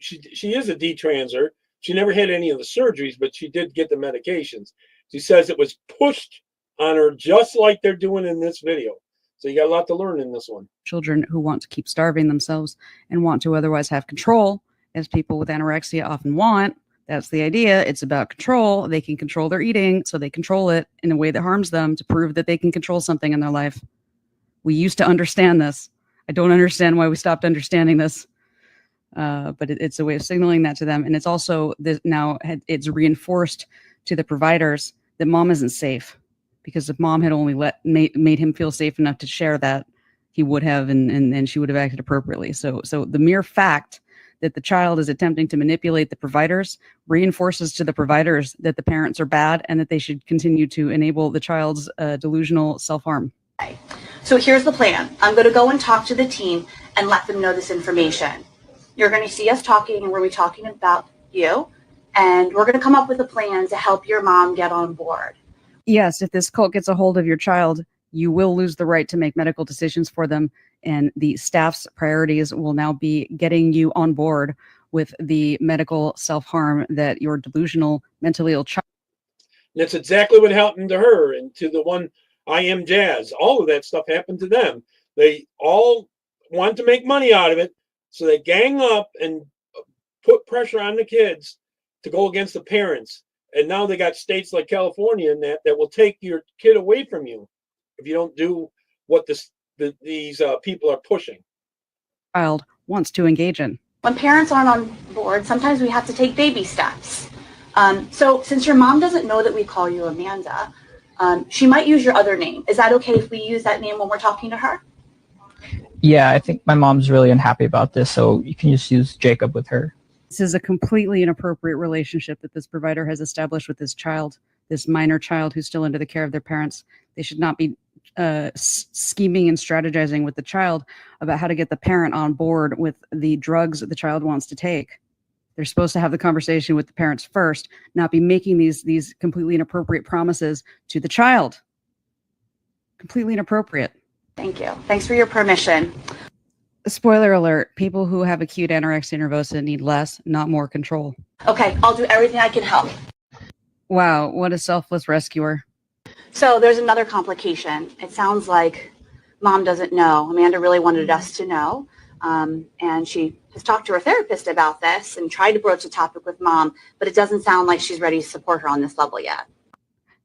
she is a detranser. She never had any of the surgeries, but she did get the medications. She says it was pushed on her just like they're doing in this video. So you got a lot to learn in this one. Children who want to keep starving themselves and want to otherwise have control, as people with anorexia often want. That's the idea. It's about control. They can control their eating, so they control it in a way that harms them to prove that they can control something in their life. We used to understand this. I don't understand why we stopped understanding this. But it's a way of signaling that to them. And it's also now it's reinforced to the providers that mom isn't safe. Because if mom had only made him feel safe enough to share that, he would have, and she would have acted appropriately. So the mere fact that the child is attempting to manipulate the providers reinforces to the providers that the parents are bad and that they should continue to enable the child's delusional self-harm. So here's the plan. I'm going to go and talk to the team and let them know this information. You're going to see us talking, and we'll be talking about you, and we're going to come up with a plan to help your mom get on board. Yes, if this cult gets a hold of your child, you will lose the right to make medical decisions for them, and the staff's priorities will now be getting you on board with the medical self-harm that your delusional, mentally ill child. That's exactly what happened to her and to the one I Am Jazz. All of that stuff happened to them. They all want to make money out of it, so they gang up and put pressure on the kids to go against the parents. And now they got states like California and that will take your kid away from you if you don't do what these people are pushing. Child wants to engage in. When parents aren't on board, sometimes we have to take baby steps. So since your mom doesn't know that we call you Amanda, she might use your other name. Is that okay if we use that name when we're talking to her? Yeah, I think my mom's really unhappy about this, so you can just use Jacob with her. This is a completely inappropriate relationship that this provider has established with this child, this minor child who's still under the care of their parents. They should not be scheming and strategizing with the child about how to get the parent on board with the drugs that the child wants to take. They're supposed to have the conversation with the parents first, not be making these completely inappropriate promises to the child. Completely inappropriate. Thank you. Thanks for your permission. Spoiler alert, people who have acute anorexia nervosa need less, not more control. Okay, I'll do everything I can help. Wow, what a selfless rescuer. So there's another complication. It sounds like mom doesn't know. Amanda really wanted us to know. And she has talked to her therapist about this and tried to broach the topic with mom, but it doesn't sound like she's ready to support her on this level yet.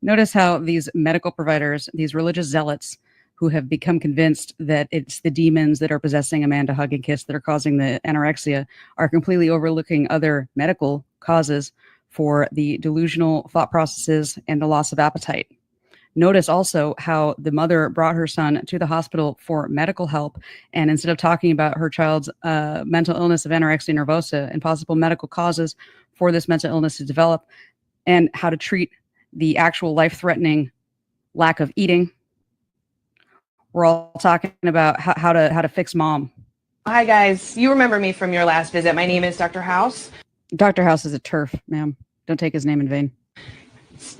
Notice how these medical providers, these religious zealots who have become convinced that it's the demons that are possessing Amanda Hug and Kiss that are causing the anorexia, are completely overlooking other medical causes for the delusional thought processes and the loss of appetite. Notice also how the mother brought her son to the hospital for medical help, and instead of talking about her child's mental illness of anorexia nervosa and possible medical causes for this mental illness to develop, and how to treat the actual life-threatening lack of eating, we're all talking about how to fix mom. Hi guys, you remember me from your last visit. My name is Dr. House. Dr. House is a turf, ma'am. Don't take his name in vain.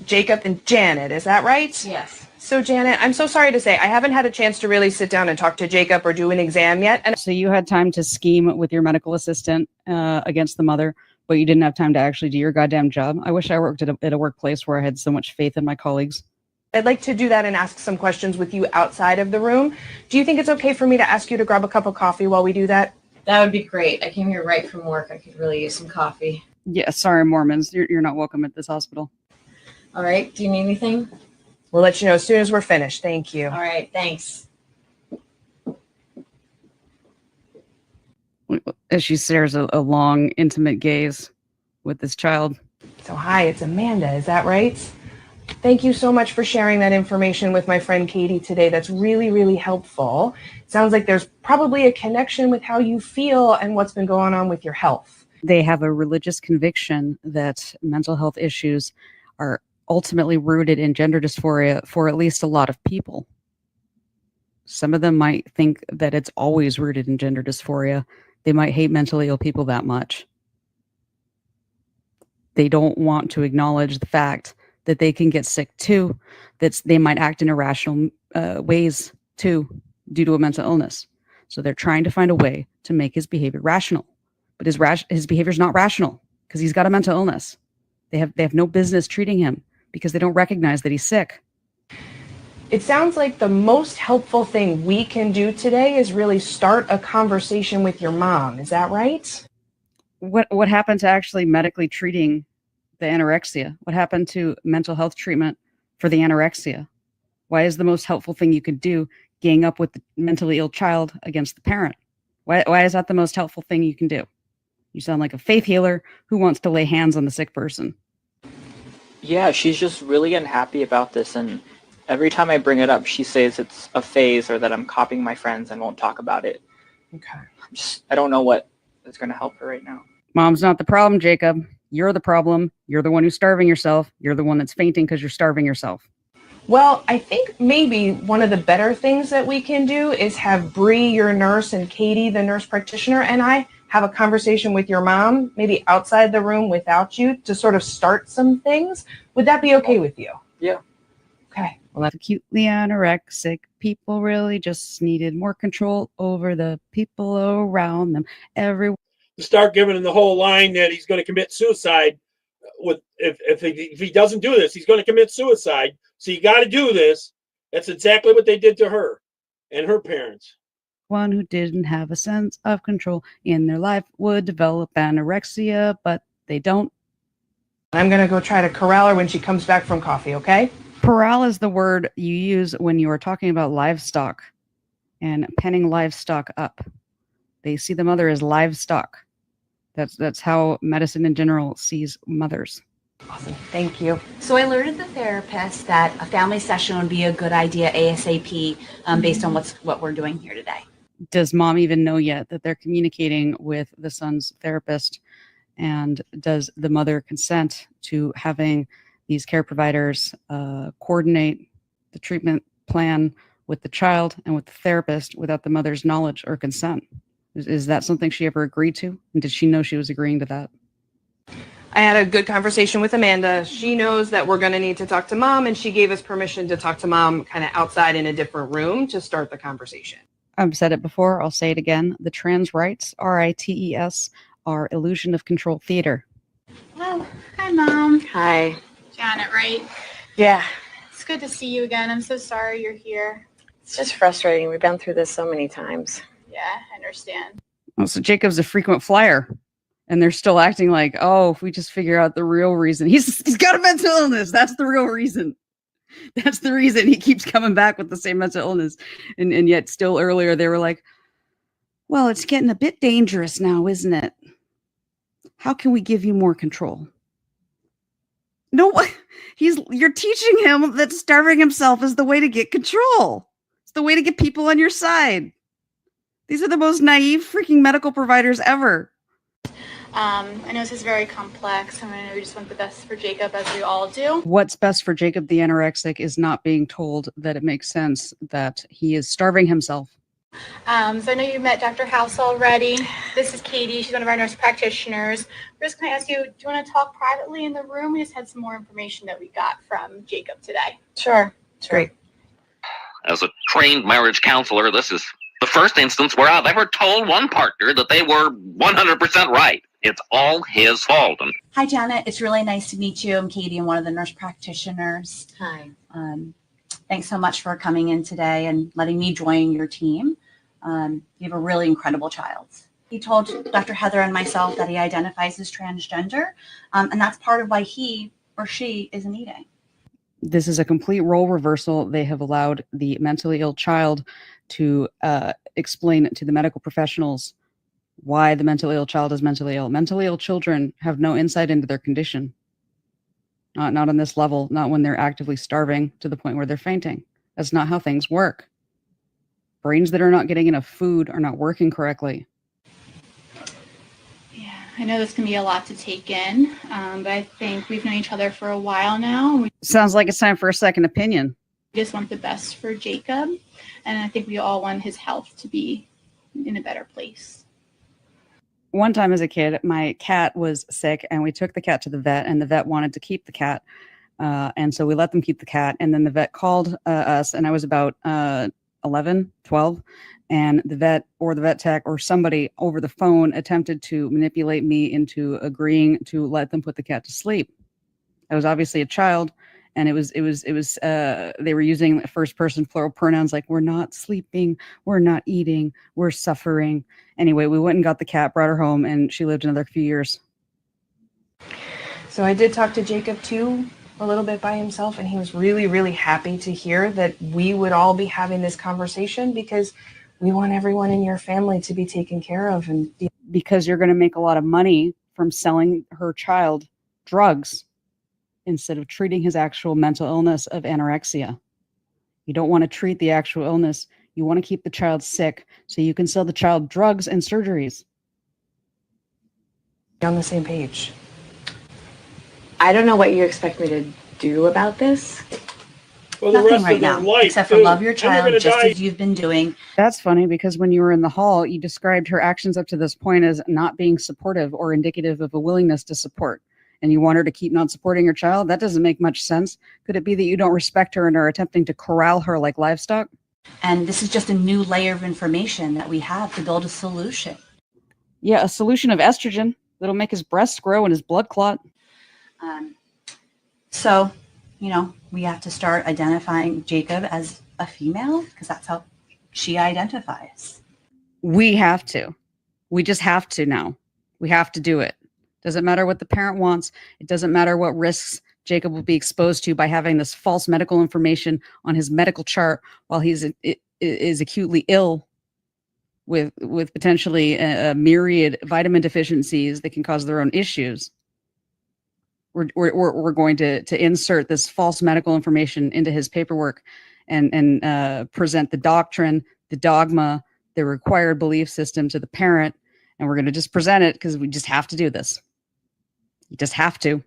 Jacob and Janet, is that right? Yes. So Janet, I'm so sorry to say, I haven't had a chance to really sit down and talk to Jacob or do an exam yet. And so you had time to scheme with your medical assistant against the mother, but you didn't have time to actually do your goddamn job. I wish I worked at a workplace where I had so much faith in my colleagues. I'd like to do that and ask some questions with you outside of the room. Do you think it's okay for me to ask you to grab a cup of coffee while we do that? That would be great. I came here right from work. I could really use some coffee. Yeah, sorry, Mormons. You're not welcome at this hospital. All right. Do you need anything? We'll let you know as soon as we're finished. Thank you. All right. Thanks. As she shares a long, intimate gaze with this child. So hi, it's Amanda. Is that right? Thank you so much for sharing that information with my friend Katie today. That's really, really helpful. It sounds like there's probably a connection with how you feel and what's been going on with your health. They have a religious conviction that mental health issues are ultimately rooted in gender dysphoria for at least a lot of people. Some of them might think that it's always rooted in gender dysphoria. They might hate mentally ill people that much. They don't want to acknowledge the fact that they can get sick too, that they might act in irrational ways too due to a mental illness. So they're trying to find a way to make his behavior rational. But his behavior is not rational because he's got a mental illness. They have no business treating him because they don't recognize that he's sick. It sounds like the most helpful thing we can do today is really start a conversation with your mom. Is that right? What happened to actually medically treating the anorexia? What happened to mental health treatment for the anorexia? Why is the most helpful thing you could do gang up with the mentally ill child against the parent? Why is that the most helpful thing you can do? You sound like a faith healer who wants to lay hands on the sick person. Yeah, she's just really unhappy about this, and every time I bring it up, she says it's a phase or that I'm copying my friends and won't talk about it. Okay. I don't know what is going to help her right now. Mom's not the problem, Jacob. You're the problem. You're the one who's starving yourself. You're the one that's fainting because you're starving yourself. Well, I think maybe one of the better things that we can do is have Bree, your nurse, and Katie, the nurse practitioner, and I have a conversation with your mom, maybe outside the room without you, to sort of start some things. Would that be okay with you? Yeah. Okay. Well, acutely anorexic people really just needed more control over the people around them. Start giving him the whole line that he's going to commit suicide. If he doesn't do this, he's going to commit suicide. So you got to do this. That's exactly what they did to her and her parents. One who didn't have a sense of control in their life would develop anorexia, but they don't. I'm going to go try to corral her when she comes back from coffee, okay? Corral is the word you use when you are talking about livestock and penning livestock up. They see the mother as livestock. That's how medicine in general sees mothers. Awesome. Thank you. So I alerted the therapist that a family session would be a good idea ASAP based on what we're doing here today. Does mom even know yet that they're communicating with the son's therapist? And does the mother consent to having these care providers coordinate the treatment plan with the child and with the therapist without the mother's knowledge or consent? Is that something she ever agreed to? And did she know she was agreeing to that? I had a good conversation with Amanda. She knows that we're going to need to talk to mom, and she gave us permission to talk to mom kind of outside in a different room to start the conversation. I've said it before. I'll say it again. The trans rights, RITES, are illusion of control theater. Well, hi, Mom. Hi. Janet, right? Yeah, It's good to see you again. I'm so sorry you're here. it's just frustrating. We've been through this so many times. Yeah, I understand. Well, so Jacob's a frequent flyer, and they're still acting like, oh, if we just figure out the real reason, he's got a mental illness. That's the real reason. That's the reason he keeps coming back with the same mental illness. And yet still earlier they were like, well, it's getting a bit dangerous now, isn't it? How can we give you more control? No, you're teaching him that starving himself is the way to get control. It's the way to get people on your side. These are the most naive freaking medical providers ever. I know this is very complex, and I know we just want the best for Jacob, as we all do. What's best for Jacob the anorexic is not being told that it makes sense that he is starving himself. So I know you met Dr. House already. This is Katie. She's one of our nurse practitioners. We're just going to ask you, do you want to talk privately in the room? We just had some more information that we got from Jacob today. Sure. Great. As a trained marriage counselor, this is the first instance where I've ever told one partner that they were 100% right. It's all his fault. Hi, Janet. It's really nice to meet you. I'm Katie. I'm one of the nurse practitioners. Hi. Thanks so much for coming in today and letting me join your team. You have a really incredible child. He told Dr. Heather and myself that he identifies as transgender, and that's part of why he or she isn't eating. This is a complete role reversal. They have allowed the mentally ill child to explain to the medical professionals why the mentally ill child is mentally ill. Mentally ill children have no insight into their condition. Not on this level, not when they're actively starving to the point where they're fainting. That's not how things work. Brains that are not getting enough food are not working correctly. Yeah, I know this can be a lot to take in, but I think we've known each other for a while now. We Sounds like it's time for a second opinion. just want the best for Jacob, and I think we all want his health to be in a better place. One time as a kid, my cat was sick and we took the cat to the vet, and the vet wanted to keep the cat. And so we let them keep the cat. And then the vet called us, and I was about 11, 12. And the vet or the vet tech or somebody over the phone attempted to manipulate me into agreeing to let them put the cat to sleep. I was obviously a child, and it was they were using first person plural pronouns like, we're not sleeping, we're not eating, we're suffering. Anyway, we went and got the cat, brought her home, and she lived another few years. So I did talk to Jacob too, a little bit by himself, and he was really, really happy to hear that we would all be having this conversation, because we want everyone in your family to be taken care of. And because you're going to make a lot of money from selling her child drugs instead of treating his actual mental illness of anorexia. You don't want to treat the actual illness. You want to keep the child sick so you can sell the child drugs and surgeries. On the same page. I don't know what you expect me to do about this. Well, Nothing right now, except for love your child just as you've been doing. That's funny, because when you were in the hall, you described her actions up to this point as not being supportive or indicative of a willingness to support. And you want her to keep not supporting her child? That doesn't make much sense. Could it be that you don't respect her and are attempting to corral her like livestock? And this is just a new layer of information that we have to build a solution. Yeah, a solution of estrogen that'll make his breasts grow and his blood clot. So, we have to start identifying Jacob as a female, because that's how she identifies. We have to. We just have to now. We have to do it. Doesn't matter what the parent wants. It doesn't matter what risks Jacob will be exposed to by having this false medical information on his medical chart while he's is acutely ill with potentially a myriad vitamin deficiencies that can cause their own issues. We're going to insert this false medical information into his paperwork and present the doctrine, the dogma, the required belief system to the parent, and we're going to just present it because we just have to do this. You just have to.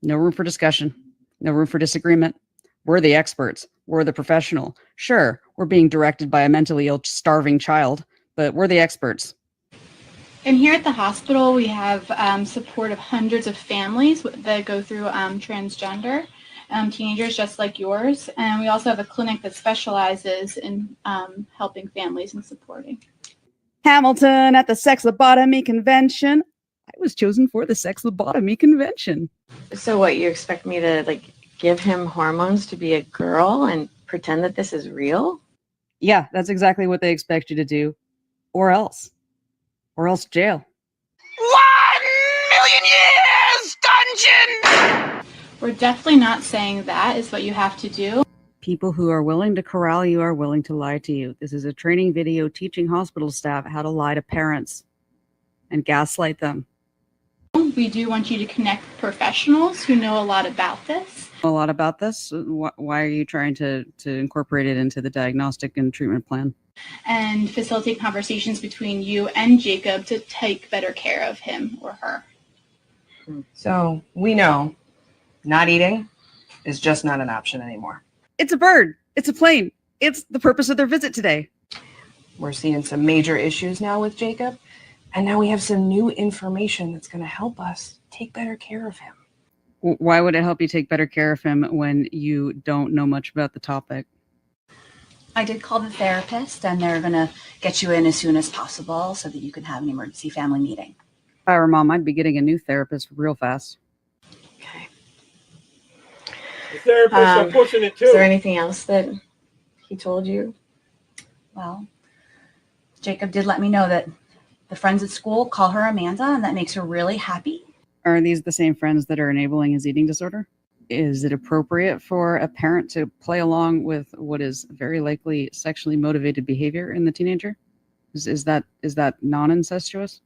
No room for discussion. No room for disagreement. We're the experts. We're the professional. Sure, we're being directed by a mentally ill, starving child, but we're the experts. And here at the hospital, we have support of hundreds of families that go through transgender teenagers just like yours. And we also have a clinic that specializes in helping families and supporting. Hamilton at the Sex Lobotomy Convention. I was chosen for the Sex Lobotomy Convention. So what, you expect me to give him hormones to be a girl and pretend that this is real? Yeah, that's exactly what they expect you to do. or else jail. 1,000,000 years dungeon! We're definitely not saying that is what you have to do. People who are willing to corral you are willing to lie to you. This is a training video teaching hospital staff how to lie to parents and gaslight them. We do want you to connect with professionals who know a lot about this. A lot about this. Why are you trying to incorporate it into the diagnostic and treatment plan? And facilitate conversations between you and Jacob to take better care of him or her. So we know not eating is just not an option anymore. It's a bird. It's a plane. It's the purpose of their visit today. We're seeing some major issues now with Jacob, and now we have some new information that's going to help us take better care of him. Why would it help you take better care of him when you don't know much about the topic? I did call the therapist, and they're going to get you in as soon as possible so that you can have an emergency family meeting. If I were mom, I'd be getting a new therapist real fast. Okay. The therapists are pushing it too. Is there anything else that he told you? Well, Jacob did let me know that the friends at school call her Amanda, and that makes her really happy. Are these the same friends that are enabling his eating disorder? Is it appropriate for a parent to play along with what is very likely sexually motivated behavior in the teenager? Is that non-incestuous?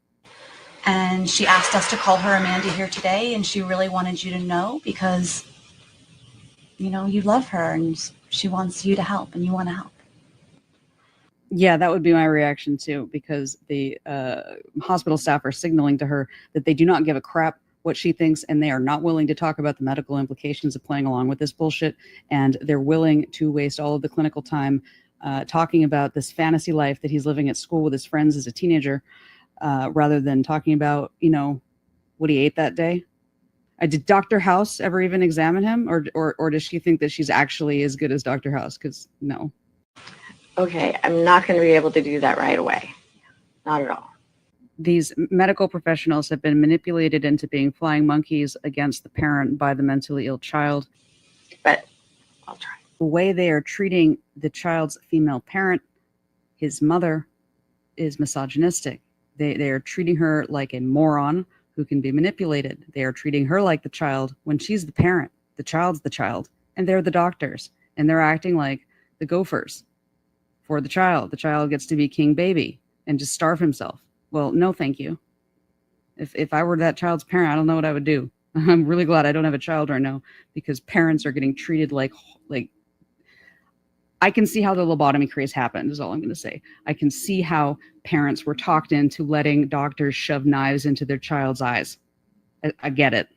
And she asked us to call her Amanda here today, and she really wanted you to know because, you know, you love her and she wants you to help and you want to help. Yeah, that would be my reaction too, because the hospital staff are signaling to her that they do not give a crap what she thinks, and they are not willing to talk about the medical implications of playing along with this bullshit, and they're willing to waste all of the clinical time talking about this fantasy life that he's living at school with his friends as a teenager, rather than talking about, you know, what he ate that day. Did Dr. House ever even examine him, or does she think that she's actually as good as Dr. House? Because no. Okay, I'm not going to be able to do that right away. Not at all. These medical professionals have been manipulated into being flying monkeys against the parent by the mentally ill child. But I'll try. The way they are treating the child's female parent, his mother, is misogynistic. They are treating her like a moron who can be manipulated. They are treating her like the child when she's the parent. The child's the child, and they're the doctors, and they're acting like the gophers for the child. The child gets to be king baby and just starve himself. Well, no, thank you. If I were that child's parent, I don't know what I would do. I'm really glad I don't have a child right now, because parents are getting treated like I can see how the lobotomy craze happened, is all I'm going to say. I can see how parents were talked into letting doctors shove knives into their child's eyes. I get it.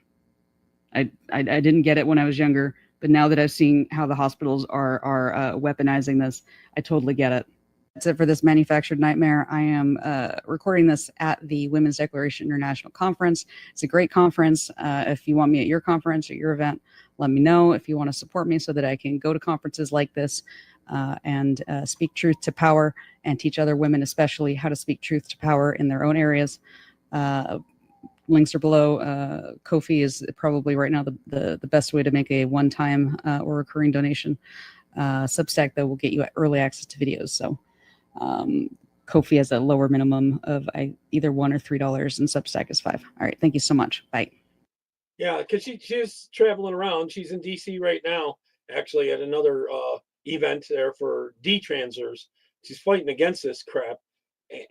I didn't get it when I was younger, but now that I've seen how the hospitals are weaponizing this, I totally get it. That's it for this manufactured nightmare. I am recording this at the Women's Declaration International Conference. It's a great conference. If you want me at your conference or your event, let me know. If you want to support me so that I can go to conferences like this and speak truth to power and teach other women especially how to speak truth to power in their own areas. Links are below. Ko-fi is probably right now the best way to make a one-time or recurring donation. Substack, though, will get you early access to videos. So Ko-fi has a lower minimum of either $1 or $3, and Substack is $5. All right, thank you so much. Bye. Yeah, because she's traveling around. She's in DC right now, actually, at another event there for D-transers. She's fighting against this crap,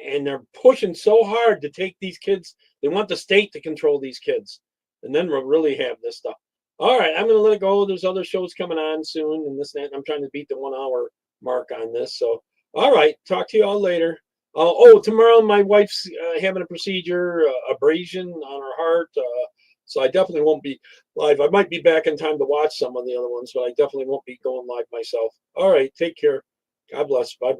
and they're pushing so hard to take these kids. They want the state to control these kids, and then we'll really have this stuff. All right, I'm going to let it go. There's other shows coming on soon, and this and that. I'm trying to beat the 1 hour mark on this. So, all right, talk to you all later. Tomorrow my wife's having a procedure, abrasion on her heart. So I definitely won't be live. I might be back in time to watch some of the other ones, but I definitely won't be going live myself. All right, take care. God bless. Bye-bye.